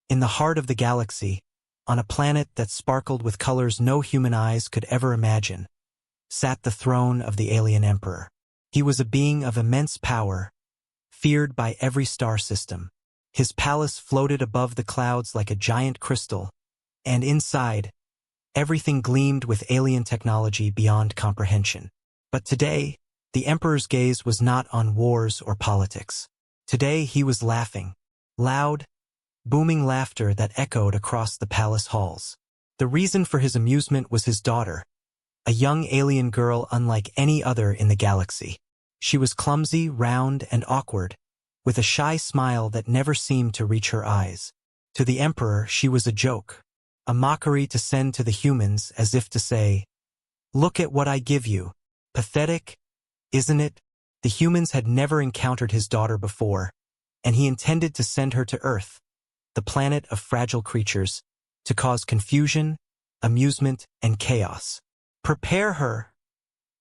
In the heart of the galaxy, on a planet that sparkled with colors no human eyes could ever imagine, sat the throne of the alien emperor. He was a being of immense power, feared by every star system. His palace floated above the clouds like a giant crystal, and inside, everything gleamed with alien technology beyond comprehension. But today, the emperor's gaze was not on wars or politics. Today he was laughing, loud, booming laughter that echoed across the palace halls. The reason for his amusement was his daughter, a young alien girl unlike any other in the galaxy. She was clumsy, round, and awkward, with a shy smile that never seemed to reach her eyes. To the emperor, she was a joke, a mockery to send to the humans as if to say, "Look at what I give you. Pathetic, isn't it?" The humans had never encountered his daughter before, and he intended to send her to Earth, the planet of fragile creatures, to cause confusion, amusement, and chaos. "Prepare her,"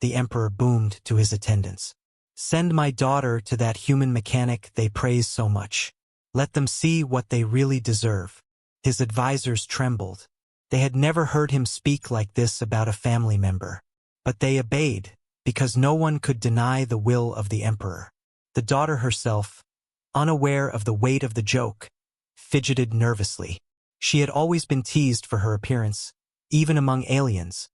the emperor boomed to his attendants. "Send my daughter to that human mechanic they praise so much. Let them see what they really deserve." His advisors trembled. They had never heard him speak like this about a family member. But they obeyed, because no one could deny the will of the emperor. The daughter herself, unaware of the weight of the joke, fidgeted nervously. She had always been teased for her appearance, even among aliens,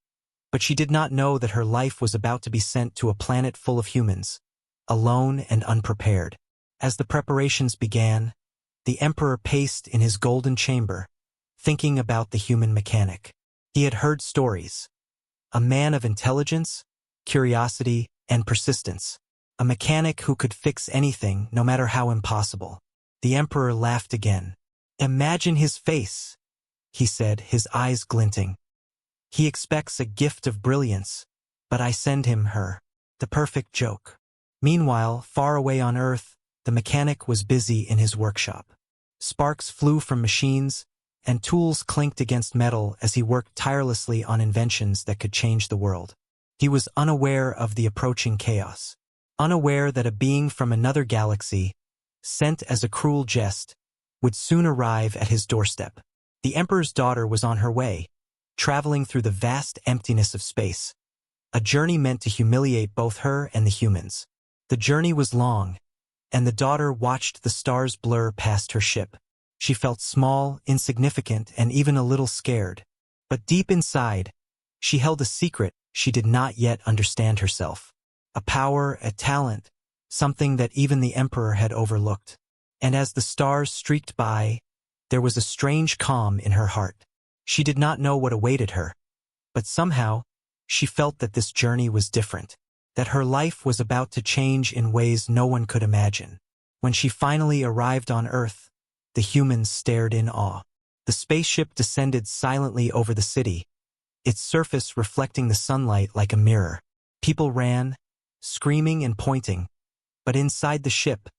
but she did not know that her life was about to be sent to a planet full of humans, alone and unprepared. As the preparations began, the emperor paced in his golden chamber, thinking about the human mechanic. He had heard stories. A man of intelligence, curiosity, and persistence. A mechanic who could fix anything, no matter how impossible. The emperor laughed again. "Imagine his face," he said, his eyes glinting. "He expects a gift of brilliance, but I send him her. The perfect joke." Meanwhile, far away on Earth, the mechanic was busy in his workshop. Sparks flew from machines, and tools clinked against metal as he worked tirelessly on inventions that could change the world. He was unaware of the approaching chaos, unaware that a being from another galaxy, sent as a cruel jest, would soon arrive at his doorstep. The emperor's daughter was on her way, traveling through the vast emptiness of space, a journey meant to humiliate both her and the humans. The journey was long, and the daughter watched the stars blur past her ship. She felt small, insignificant, and even a little scared. But deep inside, she held a secret she did not yet understand herself. A power, a talent, something that even the emperor had overlooked. And as the stars streaked by, there was a strange calm in her heart. She did not know what awaited her, but somehow, she felt that this journey was different, that her life was about to change in ways no one could imagine. When she finally arrived on Earth, the humans stared in awe. The spaceship descended silently over the city, its surface reflecting the sunlight like a mirror. People ran, screaming and pointing, but inside the ship,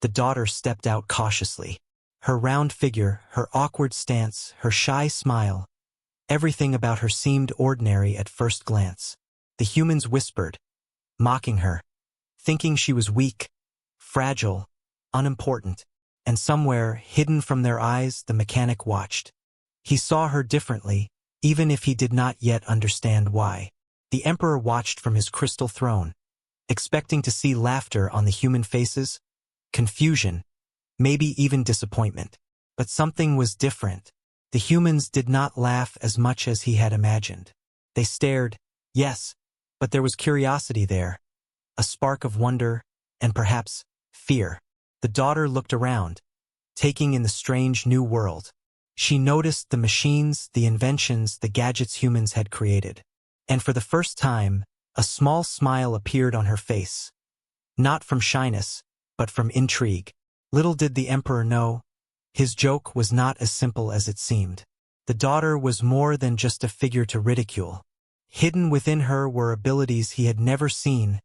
the daughter stepped out cautiously. Her round figure, her awkward stance, her shy smile, everything about her seemed ordinary at first glance. The humans whispered, mocking her, thinking she was weak, fragile, unimportant. And somewhere, hidden from their eyes, the mechanic watched. He saw her differently, even if he did not yet understand why. The emperor watched from his crystal throne, expecting to see laughter on the human faces, confusion, maybe even disappointment. But something was different. The humans did not laugh as much as he had imagined. They stared, yes, but there was curiosity there, a spark of wonder, and perhaps fear. The daughter looked around, taking in the strange new world. She noticed the machines, the inventions, the gadgets humans had created. And for the first time, a small smile appeared on her face. Not from shyness, but from intrigue. Little did the emperor know, his joke was not as simple as it seemed. The daughter was more than just a figure to ridicule. Hidden within her were abilities he had never seen,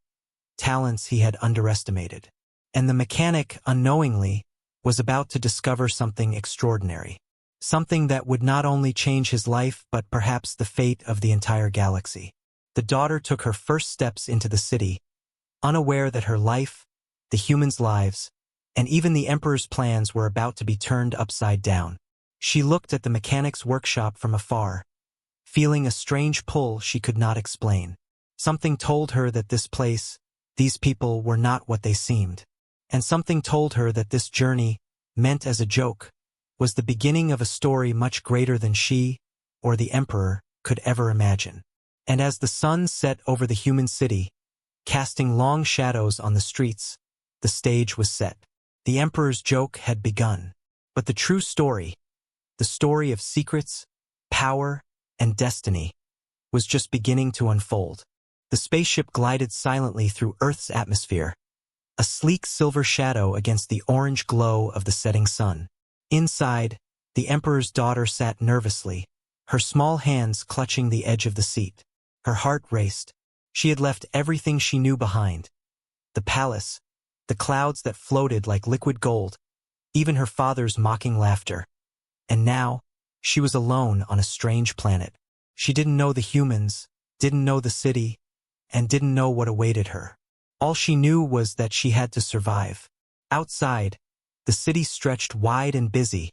talents he had underestimated. And the mechanic, unknowingly, was about to discover something extraordinary. Something that would not only change his life but perhaps the fate of the entire galaxy. The daughter took her first steps into the city, unaware that her life, the humans' lives, and even the emperor's plans were about to be turned upside down. She looked at the mechanic's workshop from afar, feeling a strange pull she could not explain. Something told her that this place, these people were not what they seemed. And something told her that this journey, meant as a joke, was the beginning of a story much greater than she, or the Emperor, could ever imagine. And as the sun set over the human city, casting long shadows on the streets, the stage was set. The Emperor's joke had begun. But the true story, the story of secrets, power, and destiny, was just beginning to unfold. The spaceship glided silently through Earth's atmosphere, a sleek silver shadow against the orange glow of the setting sun. Inside, the Emperor's daughter sat nervously, her small hands clutching the edge of the seat. Her heart raced. She had left everything she knew behind. The palace, the clouds that floated like liquid gold, even her father's mocking laughter. And now, she was alone on a strange planet. She didn't know the humans, didn't know the city, and didn't know what awaited her. All she knew was that she had to survive. Outside, the city stretched wide and busy,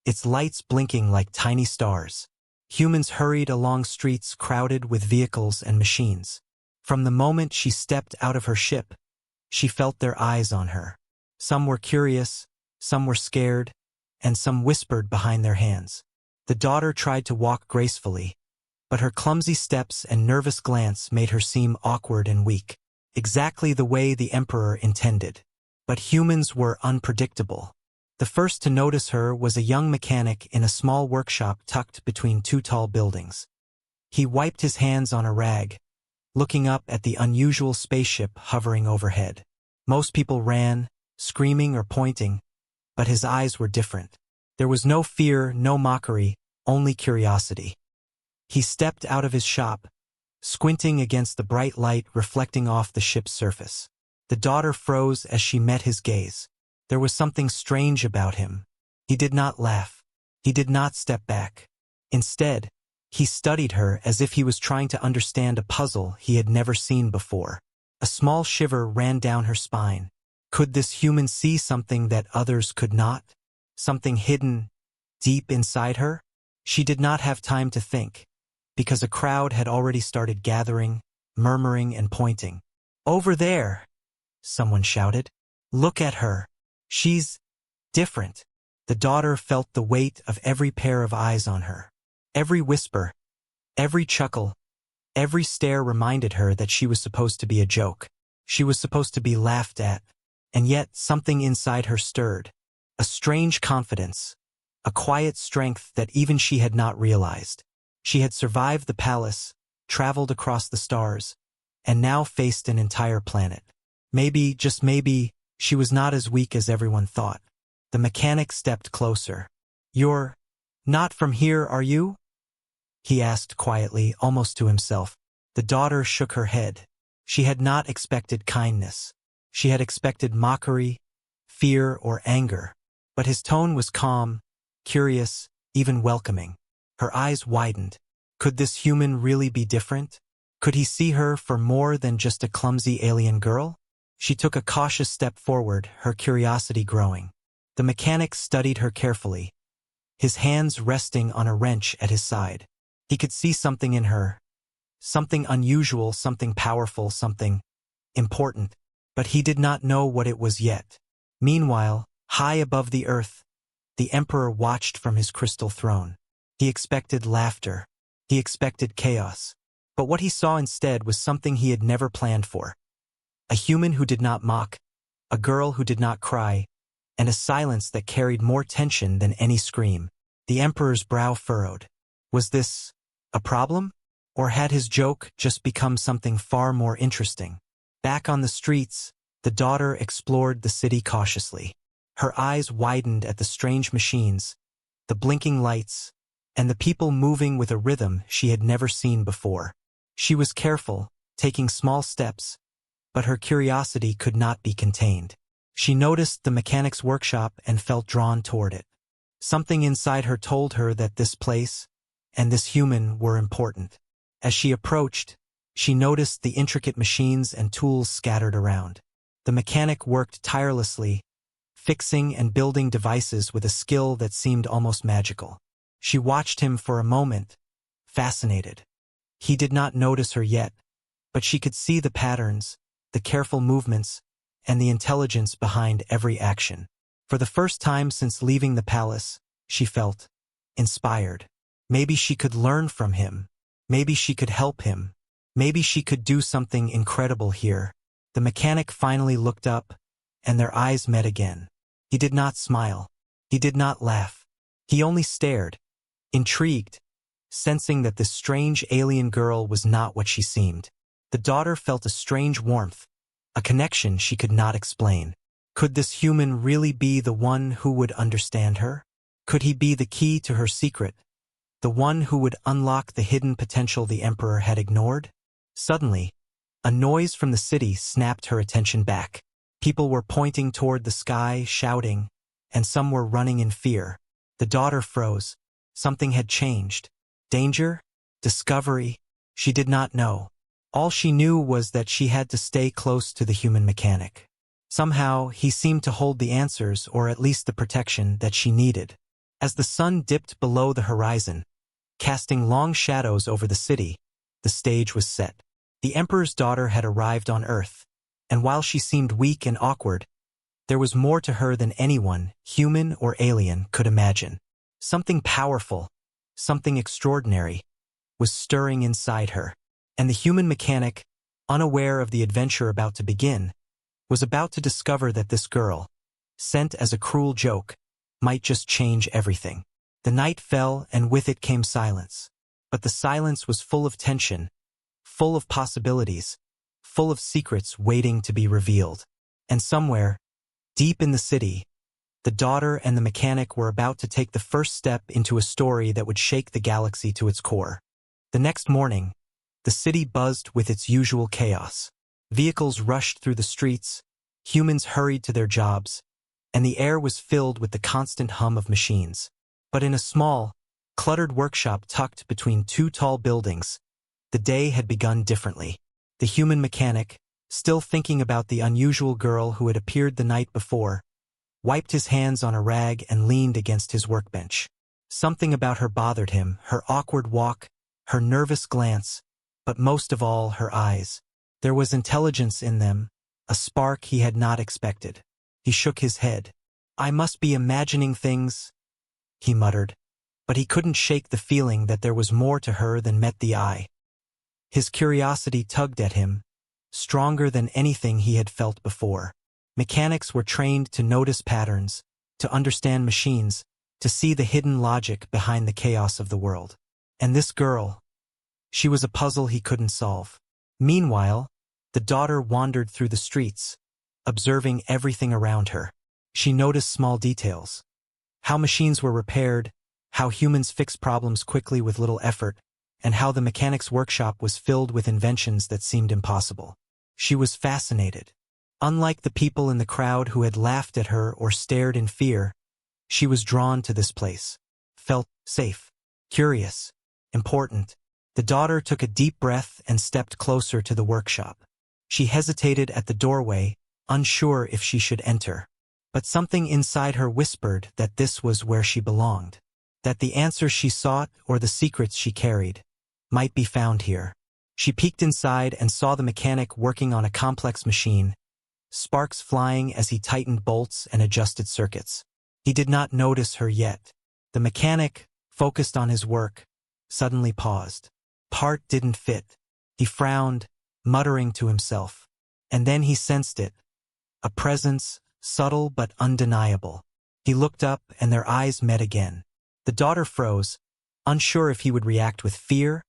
its lights blinking like tiny stars. Humans hurried along streets crowded with vehicles and machines. From the moment she stepped out of her ship, she felt their eyes on her. Some were curious, some were scared, and some whispered behind their hands. The daughter tried to walk gracefully, but her clumsy steps and nervous glance made her seem awkward and weak, exactly the way the Emperor intended. But humans were unpredictable. The first to notice her was a young mechanic in a small workshop tucked between two tall buildings. He wiped his hands on a rag, looking up at the unusual spaceship hovering overhead. Most people ran, screaming or pointing, but his eyes were different. There was no fear, no mockery, only curiosity. He stepped out of his shop, squinting against the bright light reflecting off the ship's surface. The daughter froze as she met his gaze. There was something strange about him. He did not laugh. He did not step back. Instead, he studied her as if he was trying to understand a puzzle he had never seen before. A small shiver ran down her spine. Could this human see something that others could not? Something hidden, deep inside her? She did not have time to think, because a crowd had already started gathering, murmuring and pointing. "Over there!" someone shouted. "Look at her. She's different." The daughter felt the weight of every pair of eyes on her. Every whisper, every chuckle, every stare reminded her that she was supposed to be a joke. She was supposed to be laughed at. And yet something inside her stirred. A strange confidence, a quiet strength that even she had not realized. She had survived the palace, traveled across the stars, and now faced an entire planet. Maybe, just maybe, she was not as weak as everyone thought. The mechanic stepped closer. "You're not from here, are you?" he asked quietly, almost to himself. The daughter shook her head. She had not expected kindness. She had expected mockery, fear, or anger. But his tone was calm, curious, even welcoming. Her eyes widened. Could this human really be different? Could he see her for more than just a clumsy alien girl? She took a cautious step forward, her curiosity growing. The mechanic studied her carefully, his hands resting on a wrench at his side. He could see something in her. Something unusual, something powerful, something important. But he did not know what it was yet. Meanwhile, high above the earth, the Emperor watched from his crystal throne. He expected laughter. He expected chaos. But what he saw instead was something he had never planned for. A human who did not mock, a girl who did not cry, and a silence that carried more tension than any scream. The Emperor's brow furrowed. Was this a problem? Or had his joke just become something far more interesting? Back on the streets, the daughter explored the city cautiously. Her eyes widened at the strange machines, the blinking lights, and the people moving with a rhythm she had never seen before. She was careful, taking small steps, but her curiosity could not be contained. She noticed the mechanic's workshop and felt drawn toward it. Something inside her told her that this place and this human were important. As she approached, she noticed the intricate machines and tools scattered around. The mechanic worked tirelessly, fixing and building devices with a skill that seemed almost magical. She watched him for a moment, fascinated. He did not notice her yet, but she could see the patterns, the careful movements, and the intelligence behind every action. For the first time since leaving the palace, she felt inspired. Maybe she could learn from him. Maybe she could help him. Maybe she could do something incredible here. The mechanic finally looked up, and their eyes met again. He did not smile. He did not laugh. He only stared, intrigued, sensing that this strange alien girl was not what she seemed. The daughter felt a strange warmth, a connection she could not explain. Could this human really be the one who would understand her? Could he be the key to her secret, the one who would unlock the hidden potential the Emperor had ignored? Suddenly, a noise from the city snapped her attention back. People were pointing toward the sky, shouting, and some were running in fear. The daughter froze. Something had changed. Danger? Discovery? She did not know. All she knew was that she had to stay close to the human mechanic. Somehow, he seemed to hold the answers, or at least the protection that she needed. As the sun dipped below the horizon, casting long shadows over the city, the stage was set. The Emperor's daughter had arrived on Earth, and while she seemed weak and awkward, there was more to her than anyone, human or alien, could imagine. Something powerful, something extraordinary, was stirring inside her, and the human mechanic, unaware of the adventure about to begin, was about to discover that this girl, sent as a cruel joke, might just change everything. The night fell, and with it came silence. But the silence was full of tension, full of possibilities, full of secrets waiting to be revealed. And somewhere, deep in the city, the daughter and the mechanic were about to take the first step into a story that would shake the galaxy to its core. The next morning, the city buzzed with its usual chaos. Vehicles rushed through the streets, humans hurried to their jobs, and the air was filled with the constant hum of machines. But in a small, cluttered workshop tucked between two tall buildings, the day had begun differently. The human mechanic, still thinking about the unusual girl who had appeared the night before, wiped his hands on a rag and leaned against his workbench. Something about her bothered him, her awkward walk, her nervous glance, but most of all, her eyes. There was intelligence in them, a spark he had not expected. He shook his head. "I must be imagining things," he muttered, but he couldn't shake the feeling that there was more to her than met the eye. His curiosity tugged at him, stronger than anything he had felt before. Mechanics were trained to notice patterns, to understand machines, to see the hidden logic behind the chaos of the world. And this girl, she was a puzzle he couldn't solve. Meanwhile, the daughter wandered through the streets, observing everything around her. She noticed small details. How machines were repaired, how humans fixed problems quickly with little effort, and how the mechanic's workshop was filled with inventions that seemed impossible. She was fascinated. Unlike the people in the crowd who had laughed at her or stared in fear, she was drawn to this place, felt safe, curious, important. The daughter took a deep breath and stepped closer to the workshop. She hesitated at the doorway, unsure if she should enter. But something inside her whispered that this was where she belonged, that the answers she sought or the secrets she carried might be found here. She peeked inside and saw the mechanic working on a complex machine, sparks flying as he tightened bolts and adjusted circuits. He did not notice her yet. The mechanic, focused on his work, suddenly paused. Part didn't fit. He frowned, muttering to himself. And then he sensed it. A presence, subtle but undeniable. He looked up and their eyes met again. The daughter froze, unsure if he would react with fear,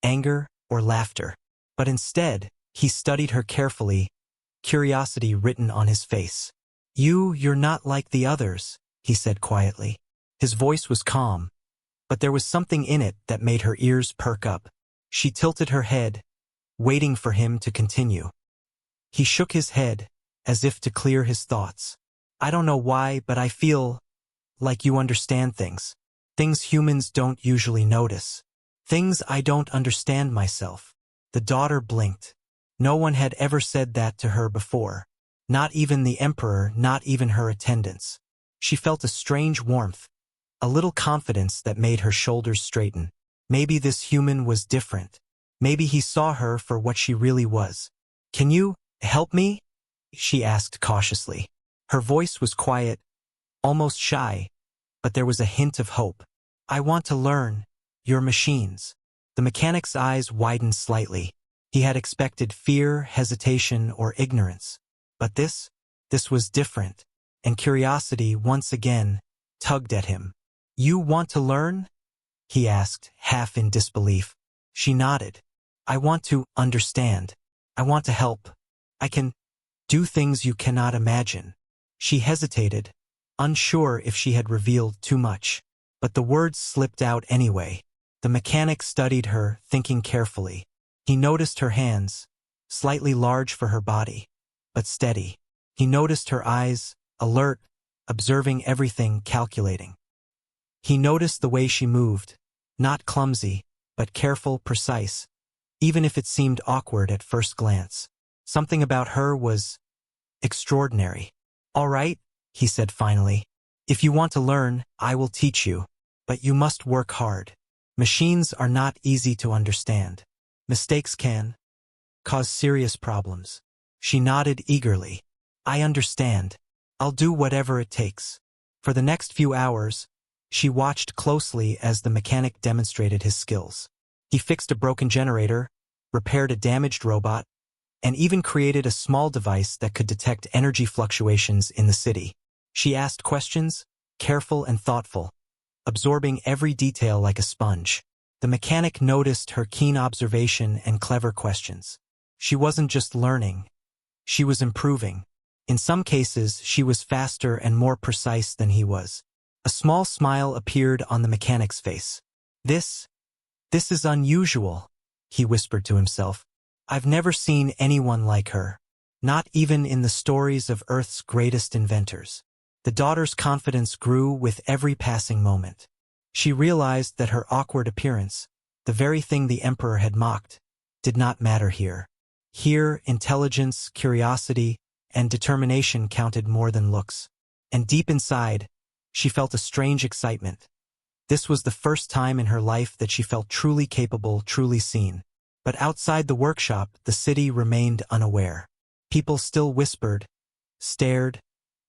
anger, or laughter. But instead, he studied her carefully, curiosity written on his face. You're not like the others," he said quietly. His voice was calm, but there was something in it that made her ears perk up. She tilted her head, waiting for him to continue. He shook his head, as if to clear his thoughts. "I don't know why, but I feel like you understand things. Things humans don't usually notice. Things I don't understand myself." The daughter blinked. No one had ever said that to her before. Not even the Emperor, not even her attendants. She felt a strange warmth, a little confidence that made her shoulders straighten. Maybe this human was different. Maybe he saw her for what she really was. "Can you help me?" she asked cautiously. Her voice was quiet, almost shy, but there was a hint of hope. "I want to learn your machines." The mechanic's eyes widened slightly. He had expected fear, hesitation, or ignorance. But this was different, and curiosity once again tugged at him. "You want to learn?" he asked, half in disbelief. She nodded. "I want to understand. I want to help. I can do things you cannot imagine." She hesitated, unsure if she had revealed too much. But the words slipped out anyway. The mechanic studied her, thinking carefully. He noticed her hands, slightly large for her body, but steady. He noticed her eyes, alert, observing everything, calculating. He noticed the way she moved, not clumsy, but careful, precise, even if it seemed awkward at first glance. Something about her was extraordinary. "All right," he said finally. "If you want to learn, I will teach you. But you must work hard. Machines are not easy to understand. Mistakes can cause serious problems." She nodded eagerly. "I understand. I'll do whatever it takes." For the next few hours, she watched closely as the mechanic demonstrated his skills. He fixed a broken generator, repaired a damaged robot, and even created a small device that could detect energy fluctuations in the city. She asked questions, careful and thoughtful, absorbing every detail like a sponge. The mechanic noticed her keen observation and clever questions. She wasn't just learning. She was improving. In some cases, she was faster and more precise than he was. A small smile appeared on the mechanic's face. This is unusual," he whispered to himself. "I've never seen anyone like her. Not even in the stories of Earth's greatest inventors." The daughter's confidence grew with every passing moment. She realized that her awkward appearance, the very thing the Emperor had mocked, did not matter here. Here, intelligence, curiosity, and determination counted more than looks. And deep inside, she felt a strange excitement. This was the first time in her life that she felt truly capable, truly seen. But outside the workshop, the city remained unaware. People still whispered, stared,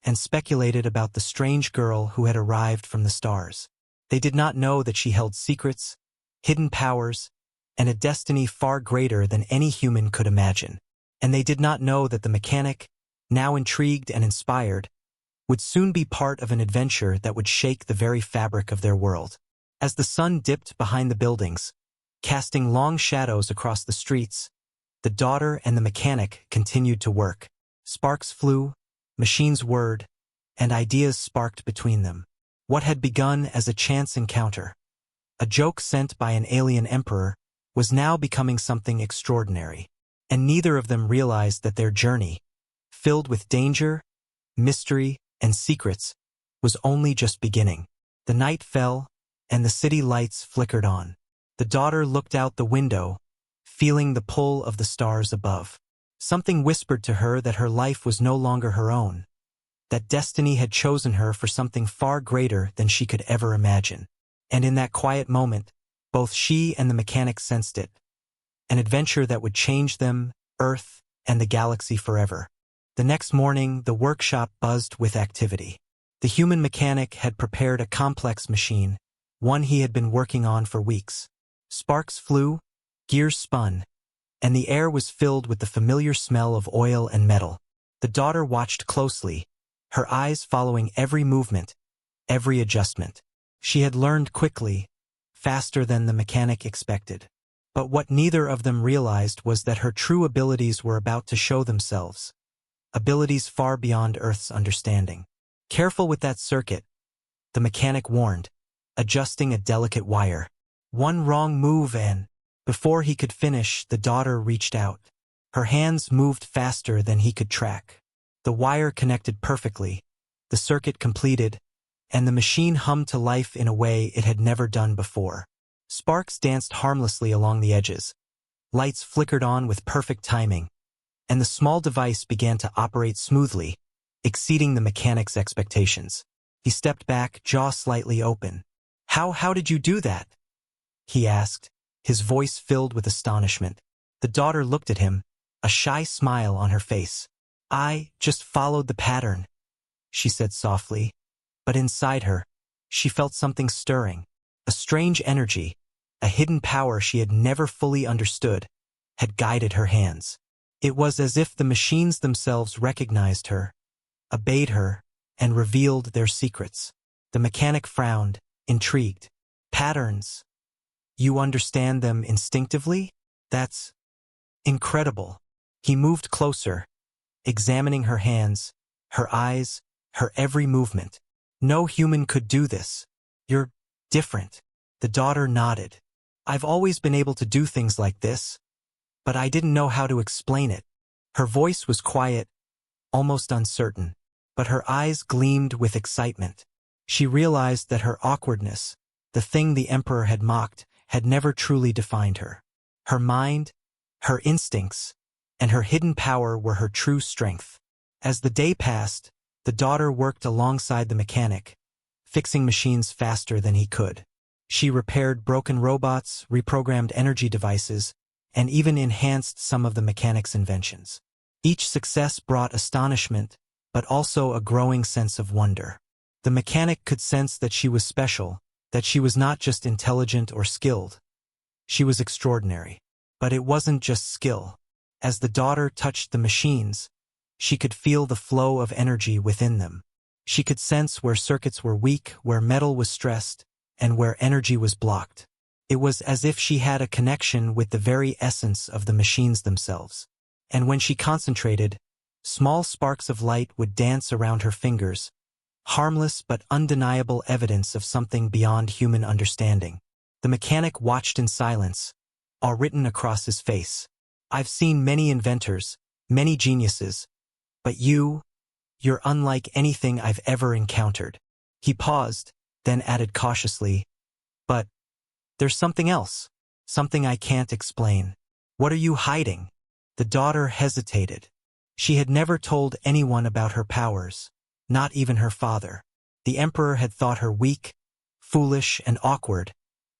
and speculated about the strange girl who had arrived from the stars. They did not know that she held secrets, hidden powers, and a destiny far greater than any human could imagine. And they did not know that the mechanic, now intrigued and inspired, would soon be part of an adventure that would shake the very fabric of their world. As the sun dipped behind the buildings, casting long shadows across the streets, the daughter and the mechanic continued to work. Sparks flew, machines whirred, and ideas sparked between them. What had begun as a chance encounter, a joke sent by an alien emperor, was now becoming something extraordinary. And neither of them realized that their journey, filled with danger, mystery, and secrets, was only just beginning. The night fell, and the city lights flickered on. The daughter looked out the window, feeling the pull of the stars above. Something whispered to her that her life was no longer her own, that destiny had chosen her for something far greater than she could ever imagine. And in that quiet moment, both she and the mechanic sensed it, an adventure that would change them, Earth, and the galaxy forever. The next morning, the workshop buzzed with activity. The human mechanic had prepared a complex machine, one he had been working on for weeks. Sparks flew, gears spun, and the air was filled with the familiar smell of oil and metal. The daughter watched closely, her eyes following every movement, every adjustment. She had learned quickly, faster than the mechanic expected. But what neither of them realized was that her true abilities were about to show themselves, abilities far beyond Earth's understanding. "Careful with that circuit," the mechanic warned, adjusting a delicate wire. One wrong move and, before he could finish, the daughter reached out. Her hands moved faster than he could track. The wire connected perfectly, the circuit completed, and the machine hummed to life in a way it had never done before. Sparks danced harmlessly along the edges. Lights flickered on with perfect timing, and the small device began to operate smoothly, exceeding the mechanic's expectations. He stepped back, jaw slightly open. How did you do that?" he asked, his voice filled with astonishment. The daughter looked at him, a shy smile on her face. "I just followed the pattern," she said softly, but inside her, she felt something stirring. A strange energy, a hidden power she had never fully understood, had guided her hands. It was as if the machines themselves recognized her, obeyed her, and revealed their secrets. The mechanic frowned, intrigued. "Patterns? You understand them instinctively? That's incredible." He moved closer, examining her hands, her eyes, her every movement. "No human could do this. You're different." The daughter nodded. "I've always been able to do things like this, but I didn't know how to explain it." Her voice was quiet, almost uncertain, but her eyes gleamed with excitement. She realized that her awkwardness, the thing the Emperor had mocked, had never truly defined her. Her mind, her instincts, and her hidden power were her true strength. As the day passed, the daughter worked alongside the mechanic, fixing machines faster than he could. She repaired broken robots, reprogrammed energy devices, and even enhanced some of the mechanic's inventions. Each success brought astonishment, but also a growing sense of wonder. The mechanic could sense that she was special, that she was not just intelligent or skilled. She was extraordinary. But it wasn't just skill. As the daughter touched the machines, she could feel the flow of energy within them. She could sense where circuits were weak, where metal was stressed, and where energy was blocked. It was as if she had a connection with the very essence of the machines themselves. And when she concentrated, small sparks of light would dance around her fingers, harmless but undeniable evidence of something beyond human understanding. The mechanic watched in silence, awe written across his face. "I've seen many inventors, many geniuses, but you're unlike anything I've ever encountered." He paused, then added cautiously, "But there's something else, something I can't explain." "What are you hiding?" The daughter hesitated. She had never told anyone about her powers, not even her father. The Emperor had thought her weak, foolish, and awkward,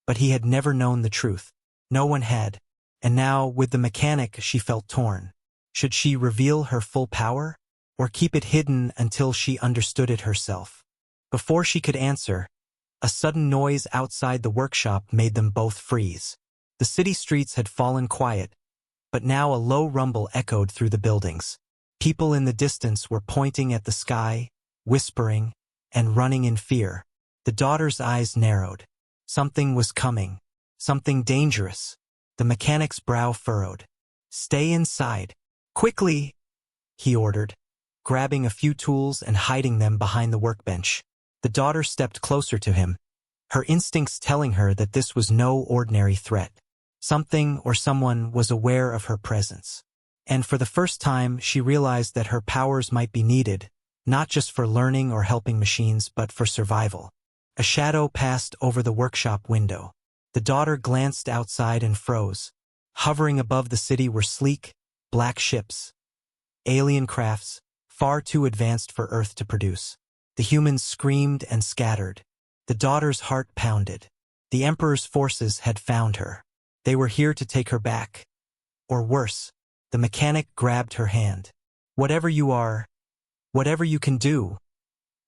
but he had never known the truth. No one had, and now, with the mechanic, she felt torn. Should she reveal her full power, or keep it hidden until she understood it herself? Before she could answer, a sudden noise outside the workshop made them both freeze. The city streets had fallen quiet, but now a low rumble echoed through the buildings. People in the distance were pointing at the sky, whispering, and running in fear. The daughter's eyes narrowed. Something was coming. Something dangerous. The mechanic's brow furrowed. "Stay inside. Quickly," he ordered, grabbing a few tools and hiding them behind the workbench. The daughter stepped closer to him, her instincts telling her that this was no ordinary threat. Something or someone was aware of her presence. And for the first time, she realized that her powers might be needed, not just for learning or helping machines, but for survival. A shadow passed over the workshop window. The daughter glanced outside and froze. Hovering above the city were sleek, black ships. Alien crafts, far too advanced for Earth to produce. The humans screamed and scattered. The daughter's heart pounded. The Emperor's forces had found her. They were here to take her back. Or worse, the mechanic grabbed her hand. "Whatever you are, whatever you can do,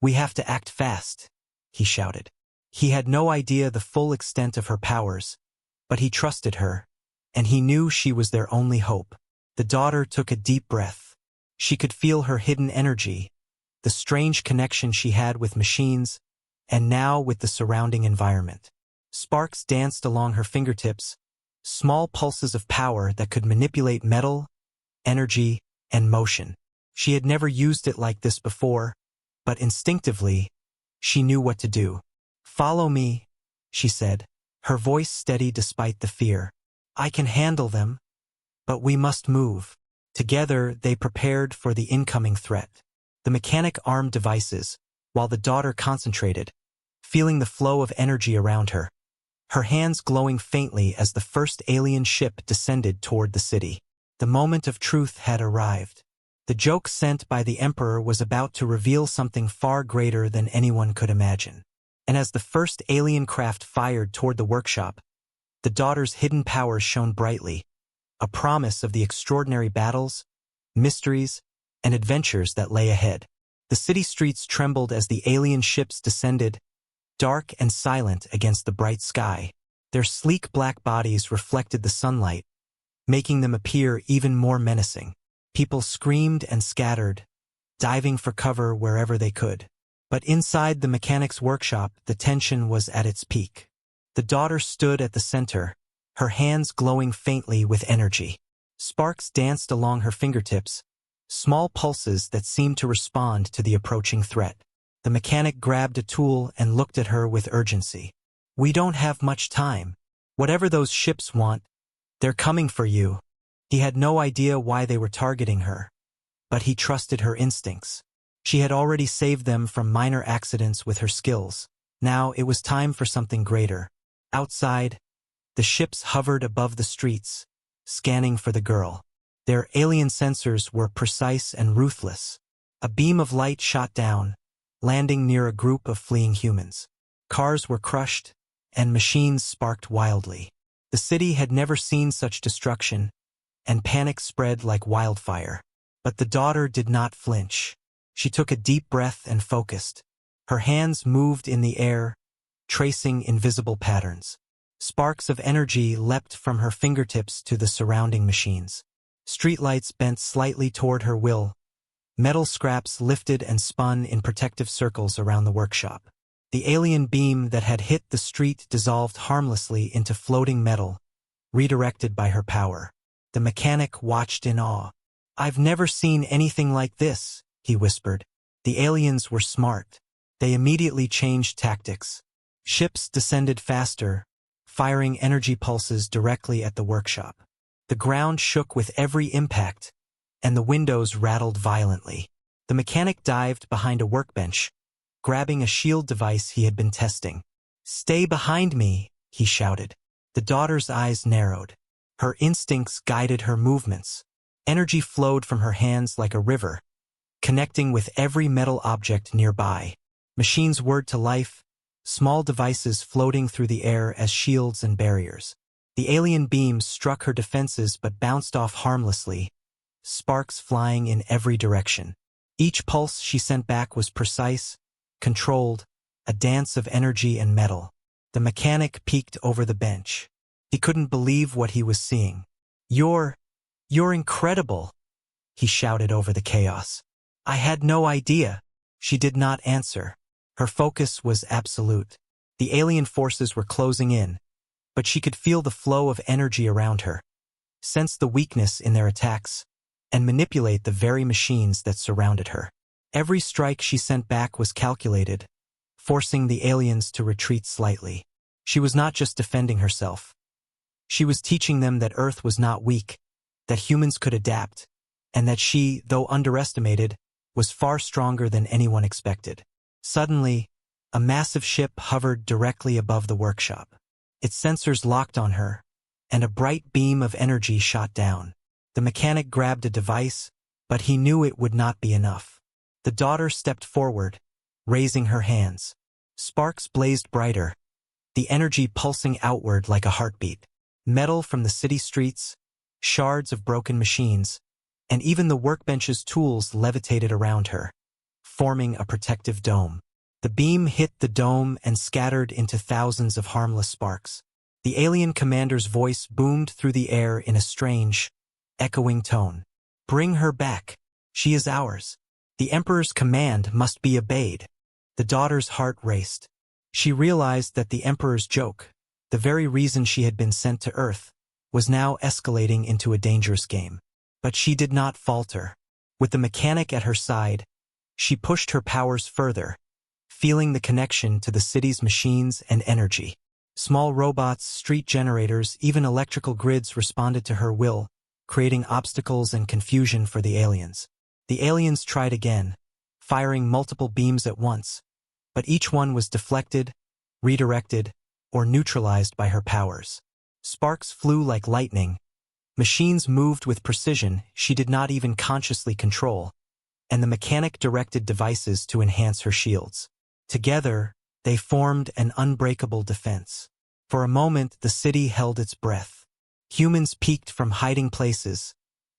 we have to act fast," he shouted. He had no idea the full extent of her powers, but he trusted her, and he knew she was their only hope. The daughter took a deep breath. She could feel her hidden energy, the strange connection she had with machines, and now with the surrounding environment. Sparks danced along her fingertips, small pulses of power that could manipulate metal, energy, and motion. She had never used it like this before, but instinctively, she knew what to do. "Follow me," she said, her voice steady despite the fear. "I can handle them, but we must move." Together, they prepared for the incoming threat. The mechanic armed devices, while the daughter concentrated, feeling the flow of energy around her, her hands glowing faintly as the first alien ship descended toward the city. The moment of truth had arrived. The joke sent by the Emperor was about to reveal something far greater than anyone could imagine. And as the first alien craft fired toward the workshop, the daughter's hidden powers shone brightly, a promise of the extraordinary battles, mysteries, and adventures that lay ahead. The city streets trembled as the alien ships descended, dark and silent against the bright sky. Their sleek black bodies reflected the sunlight, making them appear even more menacing. People screamed and scattered, diving for cover wherever they could. But inside the mechanic's workshop, the tension was at its peak. The daughter stood at the center, her hands glowing faintly with energy. Sparks danced along her fingertips, small pulses that seemed to respond to the approaching threat. The mechanic grabbed a tool and looked at her with urgency. "We don't have much time. Whatever those ships want, they're coming for you." He had no idea why they were targeting her, but he trusted her instincts. She had already saved them from minor accidents with her skills. Now it was time for something greater. Outside, the ships hovered above the streets, scanning for the girl. Their alien sensors were precise and ruthless. A beam of light shot down, landing near a group of fleeing humans. Cars were crushed, and machines sparked wildly. The city had never seen such destruction, and panic spread like wildfire. But the daughter did not flinch. She took a deep breath and focused. Her hands moved in the air, tracing invisible patterns. Sparks of energy leapt from her fingertips to the surrounding machines. Streetlights bent slightly toward her will. Metal scraps lifted and spun in protective circles around the workshop. The alien beam that had hit the street dissolved harmlessly into floating metal, redirected by her power. The mechanic watched in awe. "I've never seen anything like this," he whispered. The aliens were smart. They immediately changed tactics. Ships descended faster, firing energy pulses directly at the workshop. The ground shook with every impact, and the windows rattled violently. The mechanic dived behind a workbench, grabbing a shield device he had been testing. "Stay behind me," he shouted. The daughter's eyes narrowed. Her instincts guided her movements. Energy flowed from her hands like a river, connecting with every metal object nearby. Machines whirred to life, small devices floating through the air as shields and barriers. The alien beams struck her defenses but bounced off harmlessly, sparks flying in every direction. Each pulse she sent back was precise, controlled, a dance of energy and metal. The mechanic peeked over the bench. He couldn't believe what he was seeing. You're incredible," he shouted over the chaos. "I had no idea." She did not answer. Her focus was absolute. The alien forces were closing in, but she could feel the flow of energy around her, sense the weakness in their attacks, and manipulate the very machines that surrounded her. Every strike she sent back was calculated, forcing the aliens to retreat slightly. She was not just defending herself. She was teaching them that Earth was not weak, that humans could adapt, and that she, though underestimated, was far stronger than anyone expected. Suddenly, a massive ship hovered directly above the workshop. Its sensors locked on her, and a bright beam of energy shot down. The mechanic grabbed a device, but he knew it would not be enough. The daughter stepped forward, raising her hands. Sparks blazed brighter, the energy pulsing outward like a heartbeat. Metal from the city streets, shards of broken machines, and even the workbench's tools levitated around her, forming a protective dome. The beam hit the dome and scattered into thousands of harmless sparks. The alien commander's voice boomed through the air in a strange, echoing tone. "Bring her back. She is ours. The Emperor's command must be obeyed." The daughter's heart raced. She realized that the Emperor's joke, the very reason she had been sent to Earth, was now escalating into a dangerous game. But she did not falter. With the mechanic at her side, she pushed her powers further, feeling the connection to the city's machines and energy. Small robots, street generators, even electrical grids responded to her will, creating obstacles and confusion for the aliens. The aliens tried again, firing multiple beams at once, but each one was deflected, redirected, or neutralized by her powers. Sparks flew like lightning, Machines moved with precision she did not even consciously control, and the mechanic directed devices to enhance her shields. Together, they formed an unbreakable defense. For a moment, the city held its breath. Humans peeked from hiding places,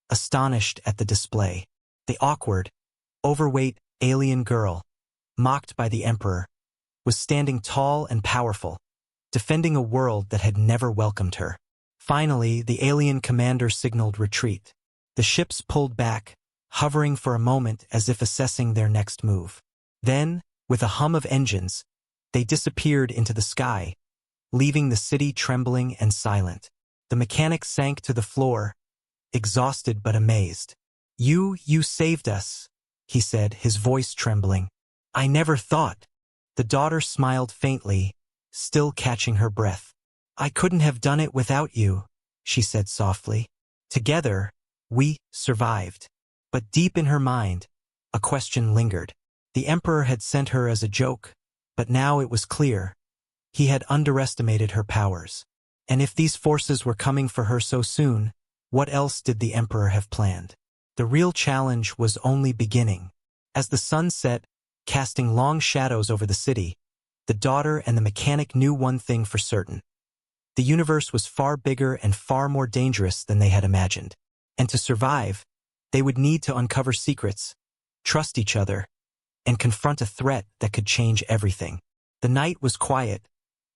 astonished at the display. The awkward, overweight alien girl, mocked by the Emperor, was standing tall and powerful, defending a world that had never welcomed her. Finally, the alien commander signaled retreat. The ships pulled back, hovering for a moment as if assessing their next move. Then, with a hum of engines, they disappeared into the sky, leaving the city trembling and silent. The mechanic sank to the floor, exhausted but amazed. You saved us," he said, his voice trembling. "I never thought." The daughter smiled faintly, still catching her breath. "I couldn't have done it without you," she said softly. "Together, we survived." But deep in her mind, a question lingered. The Emperor had sent her as a joke, but now it was clear. He had underestimated her powers. And if these forces were coming for her so soon, what else did the Emperor have planned? The real challenge was only beginning. As the sun set, casting long shadows over the city, the daughter and the mechanic knew one thing for certain. The universe was far bigger and far more dangerous than they had imagined. And to survive, they would need to uncover secrets, trust each other, and confront a threat that could change everything. The night was quiet,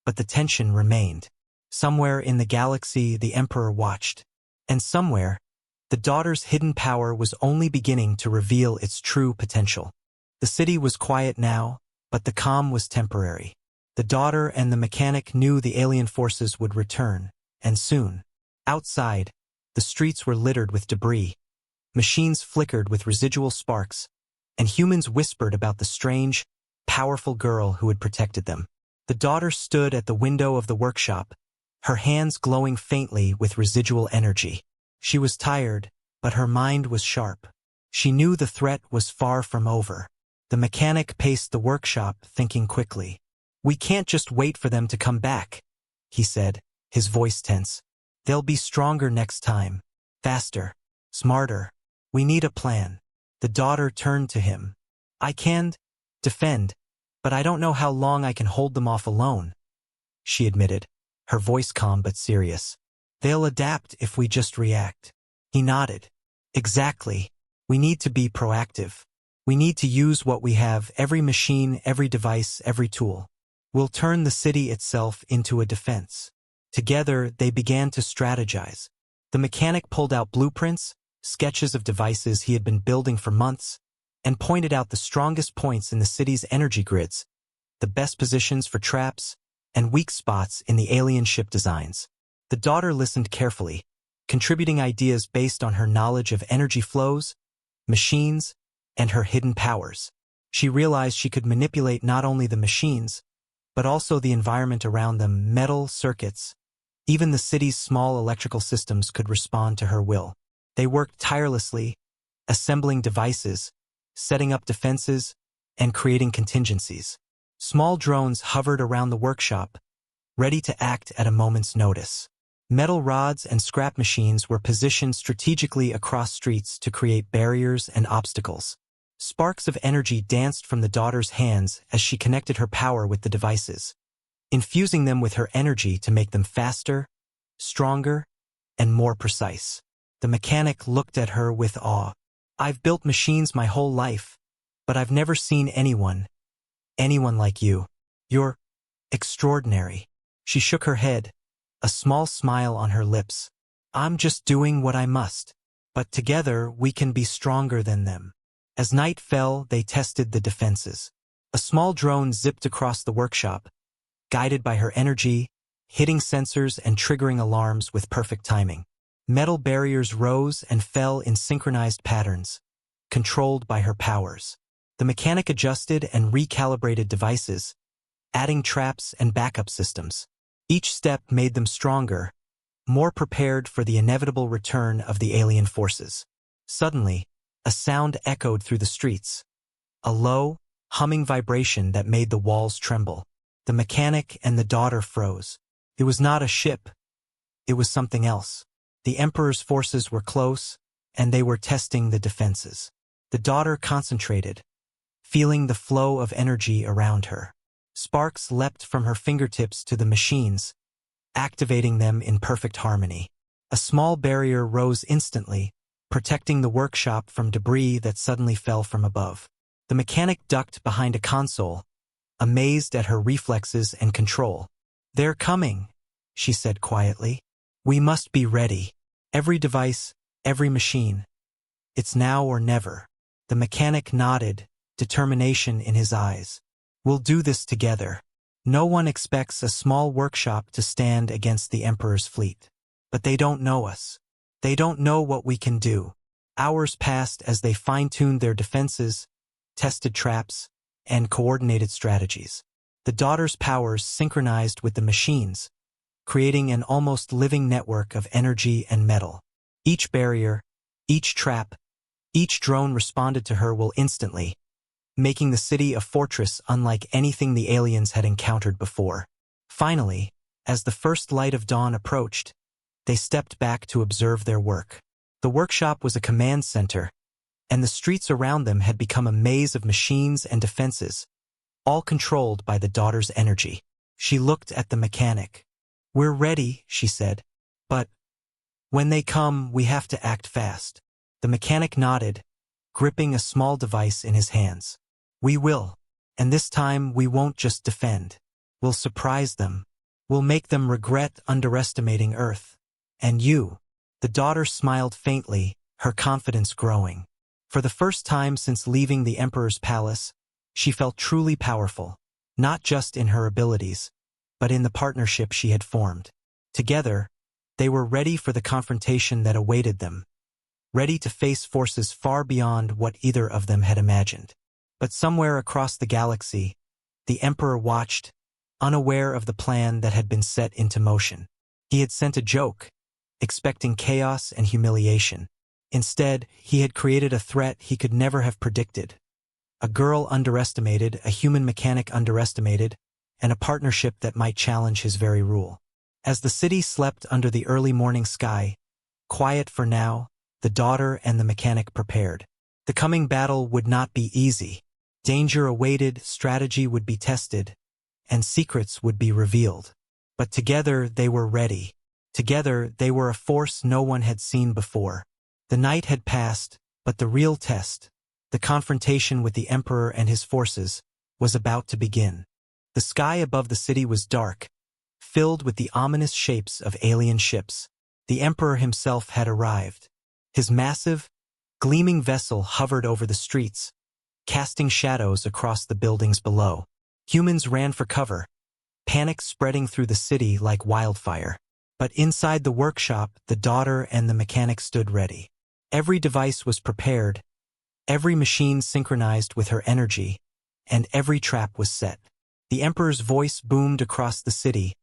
but the tension remained. Somewhere in the galaxy, the Emperor watched. And somewhere, the daughter's hidden power was only beginning to reveal its true potential. The city was quiet now, but the calm was temporary. The daughter and the mechanic knew the alien forces would return, and soon. Outside, the streets were littered with debris. Machines flickered with residual sparks, and humans whispered about the strange, powerful girl who had protected them. The daughter stood at the window of the workshop, her hands glowing faintly with residual energy. She was tired, but her mind was sharp. She knew the threat was far from over. The mechanic paced the workshop, thinking quickly. "We can't just wait for them to come back," he said, his voice tense. "They'll be stronger next time. Faster. Smarter. We need a plan." The daughter turned to him. "I can defend, but I don't know how long I can hold them off alone," she admitted, her voice calm but serious. "They'll adapt if we just react." He nodded. "Exactly. We need to be proactive. We need to use what we have, every machine, every device, every tool. We'll turn the city itself into a defense." Together, they began to strategize. The mechanic pulled out blueprints, sketches of devices he had been building for months, and pointed out the strongest points in the city's energy grids, the best positions for traps, and weak spots in the alien ship designs. The daughter listened carefully, contributing ideas based on her knowledge of energy flows, machines, and her hidden powers. She realized she could manipulate not only the machines, but also the environment around them, metal circuits. Even the city's small electrical systems could respond to her will. They worked tirelessly, assembling devices, setting up defenses, and creating contingencies. Small drones hovered around the workshop, ready to act at a moment's notice. Metal rods and scrap machines were positioned strategically across streets to create barriers and obstacles. Sparks of energy danced from the daughter's hands as she connected her power with the devices, infusing them with her energy to make them faster, stronger, and more precise. The mechanic looked at her with awe. "I've built machines my whole life, but I've never seen anyone like you. You're extraordinary." She shook her head, a small smile on her lips. "I'm just doing what I must. But together we can be stronger than them." As night fell, they tested the defenses. A small drone zipped across the workshop, guided by her energy, hitting sensors and triggering alarms with perfect timing. Metal barriers rose and fell in synchronized patterns, controlled by her powers. The mechanic adjusted and recalibrated devices, adding traps and backup systems. Each step made them stronger, more prepared for the inevitable return of the alien forces. Suddenly, a sound echoed through the streets, a low, humming vibration that made the walls tremble. The mechanic and the daughter froze. It was not a ship. It was something else. The Emperor's forces were close, and they were testing the defenses. The daughter concentrated, feeling the flow of energy around her. Sparks leapt from her fingertips to the machines, activating them in perfect harmony. A small barrier rose instantly, protecting the workshop from debris that suddenly fell from above. The mechanic ducked behind a console, amazed at her reflexes and control. "They're coming," she said quietly. "We must be ready. Every device, every machine. It's now or never." The mechanic nodded, determination in his eyes. "We'll do this together." No one expects a small workshop to stand against the Emperor's fleet. But they don't know us. They don't know what we can do. Hours passed as they fine-tuned their defenses, tested traps, and coordinated strategies. The daughter's powers synchronized with the machines, creating an almost living network of energy and metal. Each barrier, each trap, each drone responded to her will instantly, making the city a fortress unlike anything the aliens had encountered before. Finally, as the first light of dawn approached, they stepped back to observe their work. The workshop was a command center, and the streets around them had become a maze of machines and defenses, all controlled by the daughter's energy. She looked at the mechanic. "We're ready," she said. "But when they come, we have to act fast." The mechanic nodded, gripping a small device in his hands. "We will. And this time we won't just defend. We'll surprise them. We'll make them regret underestimating Earth. And you." The daughter smiled faintly, her confidence growing. For the first time since leaving the Emperor's palace, she felt truly powerful, not just in her abilities, but in the partnership she had formed. Together, they were ready for the confrontation that awaited them, ready to face forces far beyond what either of them had imagined. But somewhere across the galaxy, the Emperor watched, unaware of the plan that had been set into motion. He had sent a joke, expecting chaos and humiliation. Instead, he had created a threat he could never have predicted. A girl underestimated, a human mechanic underestimated, and a partnership that might challenge his very rule. As the city slept under the early morning sky, quiet for now, the daughter and the mechanic prepared. The coming battle would not be easy. Danger awaited, strategy would be tested, and secrets would be revealed. But together they were ready. Together they were a force no one had seen before. The night had passed, but the real test, the confrontation with the Emperor and his forces, was about to begin. The sky above the city was dark, filled with the ominous shapes of alien ships. The Emperor himself had arrived. His massive, gleaming vessel hovered over the streets, casting shadows across the buildings below. Humans ran for cover, panic spreading through the city like wildfire. But inside the workshop, the daughter and the mechanic stood ready. Every device was prepared, every machine synchronized with her energy, and every trap was set. The Emperor's voice boomed across the city,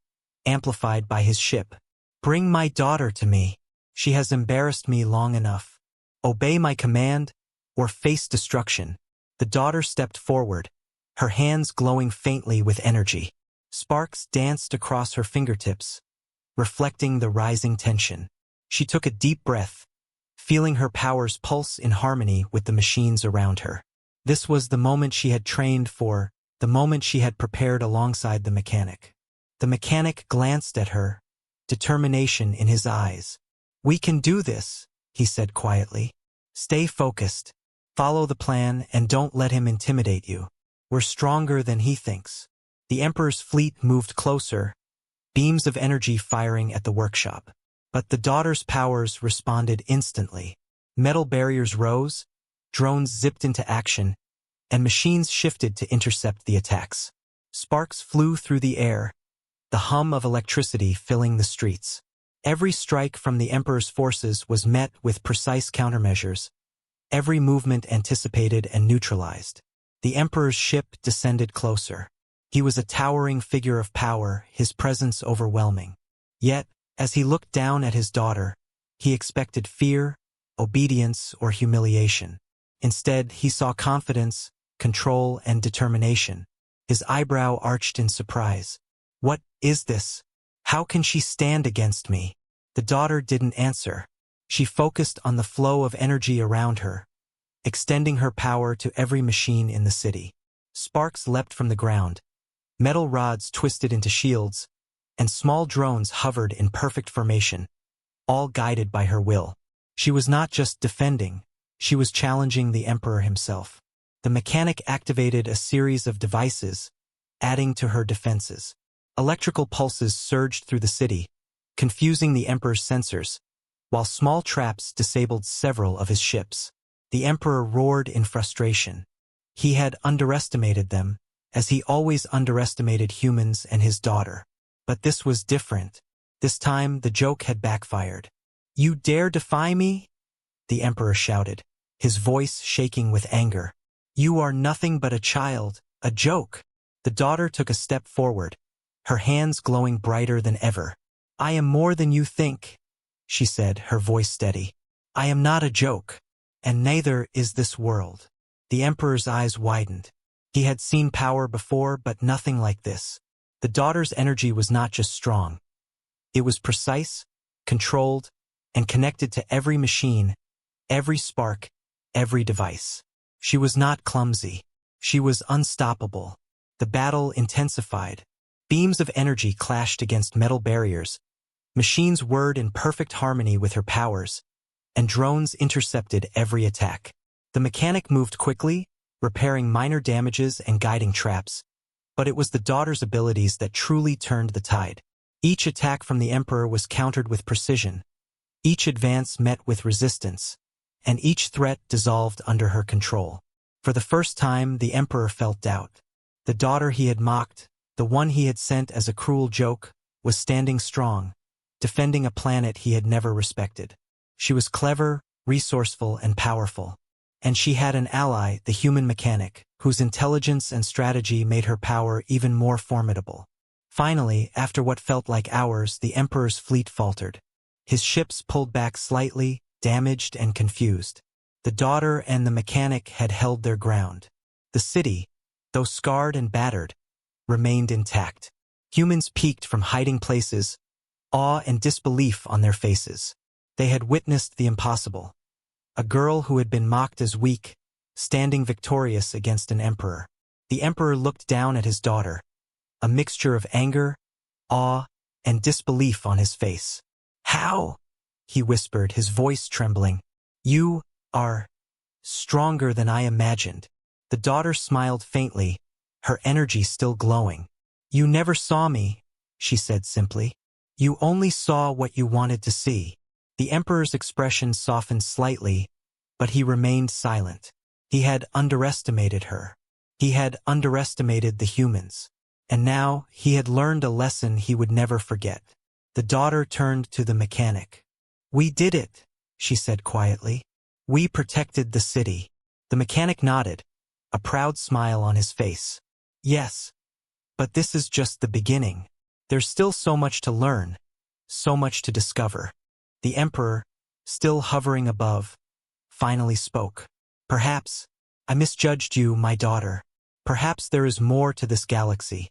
amplified by his ship. "Bring my daughter to me. She has embarrassed me long enough. Obey my command, or face destruction." The daughter stepped forward, her hands glowing faintly with energy. Sparks danced across her fingertips, reflecting the rising tension. She took a deep breath, feeling her powers pulse in harmony with the machines around her. This was the moment she had trained for, the moment she had prepared alongside the mechanic. The mechanic glanced at her, determination in his eyes. "We can do this," he said quietly. "Stay focused, follow the plan, and don't let him intimidate you. We're stronger than he thinks." The Emperor's fleet moved closer, beams of energy firing at the workshop. But the daughter's powers responded instantly. Metal barriers rose, drones zipped into action, and machines shifted to intercept the attacks. Sparks flew through the air, the hum of electricity filling the streets. Every strike from the Emperor's forces was met with precise countermeasures, every movement anticipated and neutralized. The Emperor's ship descended closer. He was a towering figure of power, his presence overwhelming. Yet, as he looked down at his daughter, he expected fear, obedience, or humiliation. Instead, he saw confidence, control, and determination. His eyebrow arched in surprise. "What is this? How can she stand against me?" The daughter didn't answer. She focused on the flow of energy around her, extending her power to every machine in the city. Sparks leapt from the ground. Metal rods twisted into shields, and small drones hovered in perfect formation, all guided by her will. She was not just defending, she was challenging the Emperor himself. The mechanic activated a series of devices, adding to her defenses. Electrical pulses surged through the city, confusing the Emperor's sensors, while small traps disabled several of his ships. The Emperor roared in frustration. He had underestimated them, as he always underestimated humans and his daughter. But this was different. This time the joke had backfired. "You dare defy me?" the Emperor shouted, his voice shaking with anger. "You are nothing but a child, a joke." The daughter took a step forward, her hands glowing brighter than ever. "I am more than you think," she said, her voice steady. "I am not a joke, and neither is this world." The Emperor's eyes widened. He had seen power before, but nothing like this. The daughter's energy was not just strong. It was precise, controlled, and connected to every machine, every spark, every device. She was not clumsy. She was unstoppable. The battle intensified. Beams of energy clashed against metal barriers. Machines whirred in perfect harmony with her powers, and drones intercepted every attack. The mechanic moved quickly, repairing minor damages and guiding traps, but it was the daughter's abilities that truly turned the tide. Each attack from the Emperor was countered with precision. Each advance met with resistance, and each threat dissolved under her control. For the first time, the Emperor felt doubt. The daughter he had mocked, the one he had sent as a cruel joke, was standing strong, defending a planet he had never respected. She was clever, resourceful, and powerful. And she had an ally, the human mechanic, whose intelligence and strategy made her power even more formidable. Finally, after what felt like hours, the Emperor's fleet faltered. His ships pulled back slightly, damaged and confused. The daughter and the mechanic had held their ground. The city, though scarred and battered, remained intact. Humans peeked from hiding places, awe and disbelief on their faces. They had witnessed the impossible. A girl who had been mocked as weak, standing victorious against an emperor. The Emperor looked down at his daughter, a mixture of anger, awe, and disbelief on his face. "How?" he whispered, his voice trembling. "You are stronger than I imagined." The daughter smiled faintly, her energy still glowing. "You never saw me," she said simply. "You only saw what you wanted to see." The Emperor's expression softened slightly, but he remained silent. He had underestimated her. He had underestimated the humans. And now he had learned a lesson he would never forget. The daughter turned to the mechanic. "We did it," she said quietly. "We protected the city." The mechanic nodded, a proud smile on his face. "Yes, but this is just the beginning. There's still so much to learn, so much to discover." The Emperor, still hovering above, finally spoke. "Perhaps I misjudged you, my daughter. Perhaps there is more to this galaxy,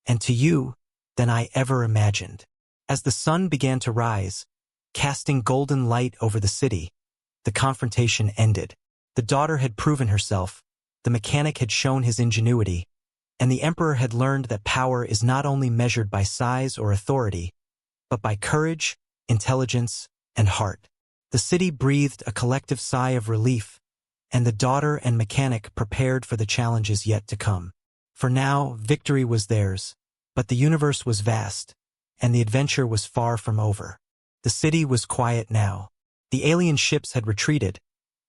and to you, than I ever imagined." As the sun began to rise, casting golden light over the city, the confrontation ended. The daughter had proven herself, the mechanic had shown his ingenuity, and the Emperor had learned that power is not only measured by size or authority, but by courage, intelligence, and heart. The city breathed a collective sigh of relief, and the daughter and mechanic prepared for the challenges yet to come. For now, victory was theirs, but the universe was vast, and the adventure was far from over. The city was quiet now. The alien ships had retreated,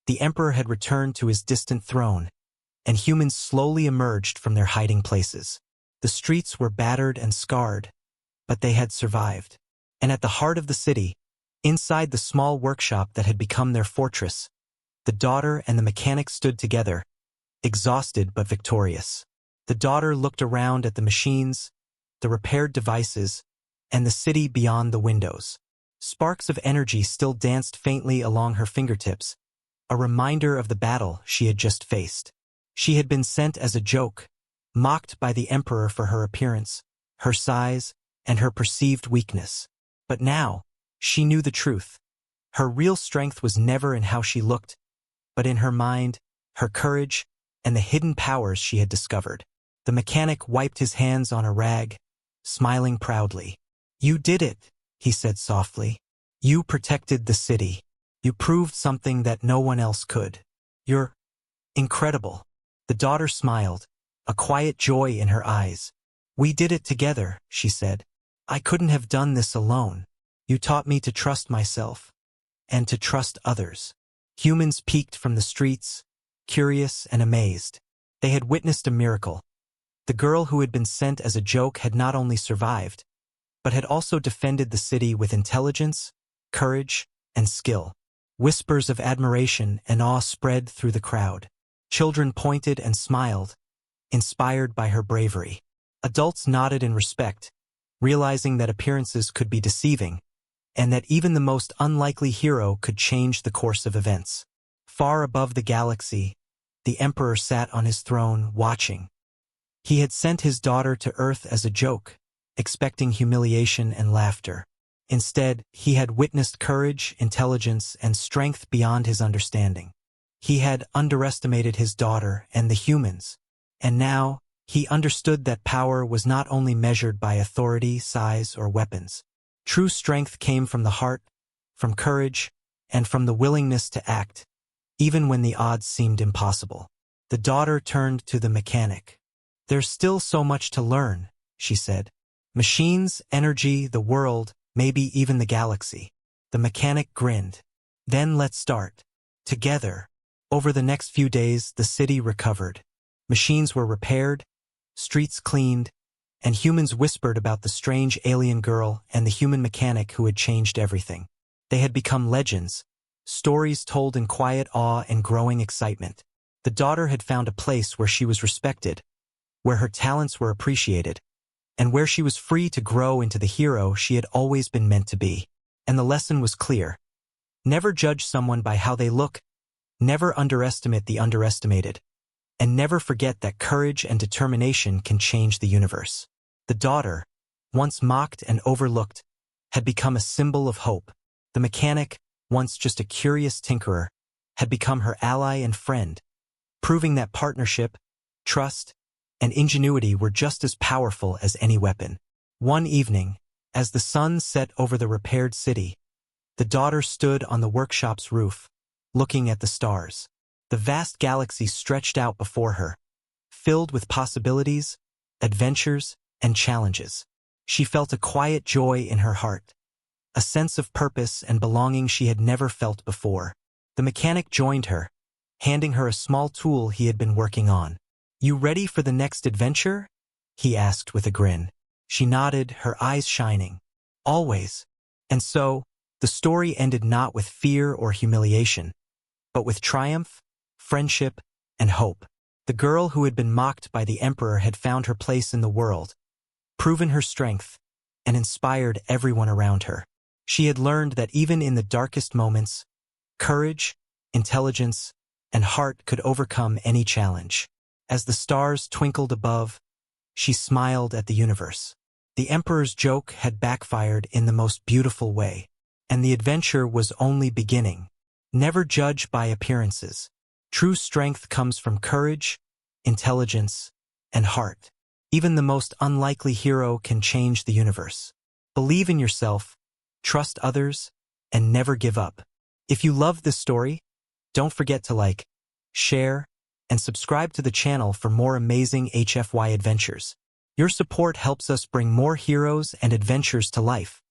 the Emperor had returned to his distant throne, and humans slowly emerged from their hiding places. The streets were battered and scarred, but they had survived. And at the heart of the city, inside the small workshop that had become their fortress, the daughter and the mechanic stood together, exhausted but victorious. The daughter looked around at the machines, the repaired devices, and the city beyond the windows. Sparks of energy still danced faintly along her fingertips, a reminder of the battle she had just faced. She had been sent as a joke, mocked by the Emperor for her appearance, her size, and her perceived weakness. But now, She knew the truth. Her real strength was never in how she looked, but in her mind, her courage, and the hidden powers she had discovered. The mechanic wiped his hands on a rag, smiling proudly. "You did it," he said softly. "You protected the city. You proved something that no one else could. You're incredible." The daughter smiled, a quiet joy in her eyes. "We did it together," she said. "I couldn't have done this alone. You taught me to trust myself, and to trust others." Humans peeked from the streets, curious and amazed. They had witnessed a miracle. The girl who had been sent as a joke had not only survived, but had also defended the city with intelligence, courage, and skill. Whispers of admiration and awe spread through the crowd. Children pointed and smiled, inspired by her bravery. Adults nodded in respect, realizing that appearances could be deceiving, and that even the most unlikely hero could change the course of events. Far above the galaxy, the Emperor sat on his throne, watching. He had sent his daughter to Earth as a joke, expecting humiliation and laughter. Instead, he had witnessed courage, intelligence, and strength beyond his understanding. He had underestimated his daughter and the humans, and now he understood that power was not only measured by authority, size, or weapons. True strength came from the heart, from courage, and from the willingness to act, even when the odds seemed impossible. The daughter turned to the mechanic. "There's still so much to learn," she said. "Machines, energy, the world, maybe even the galaxy." The mechanic grinned. "Then let's start. Together." Over the next few days, the city recovered. Machines were repaired, streets cleaned, and humans whispered about the strange alien girl and the human mechanic who had changed everything. They had become legends, stories told in quiet awe and growing excitement. The daughter had found a place where she was respected, where her talents were appreciated, and where she was free to grow into the hero she had always been meant to be. And the lesson was clear. Never judge someone by how they look, never underestimate the underestimated, and never forget that courage and determination can change the universe. The daughter, once mocked and overlooked, had become a symbol of hope. The mechanic, once just a curious tinkerer, had become her ally and friend, proving that partnership, trust, and ingenuity were just as powerful as any weapon. One evening, as the sun set over the repaired city, the daughter stood on the workshop's roof, looking at the stars. The vast galaxy stretched out before her, filled with possibilities, adventures, and challenges. She felt a quiet joy in her heart, a sense of purpose and belonging she had never felt before. The mechanic joined her, handing her a small tool he had been working on. "You ready for the next adventure?" he asked with a grin. She nodded, her eyes shining. "Always." And so, the story ended not with fear or humiliation, but with triumph, friendship, and hope. The girl who had been mocked by the Emperor had found her place in the world, proven her strength, and inspired everyone around her. She had learned that even in the darkest moments, courage, intelligence, and heart could overcome any challenge. As the stars twinkled above, she smiled at the universe. The Emperor's joke had backfired in the most beautiful way, and the adventure was only beginning. Never judge by appearances. True strength comes from courage, intelligence, and heart. Even the most unlikely hero can change the universe. Believe in yourself, trust others, and never give up. If you loved this story, don't forget to like, share, and subscribe to the channel for more amazing HFY adventures. Your support helps us bring more heroes and adventures to life.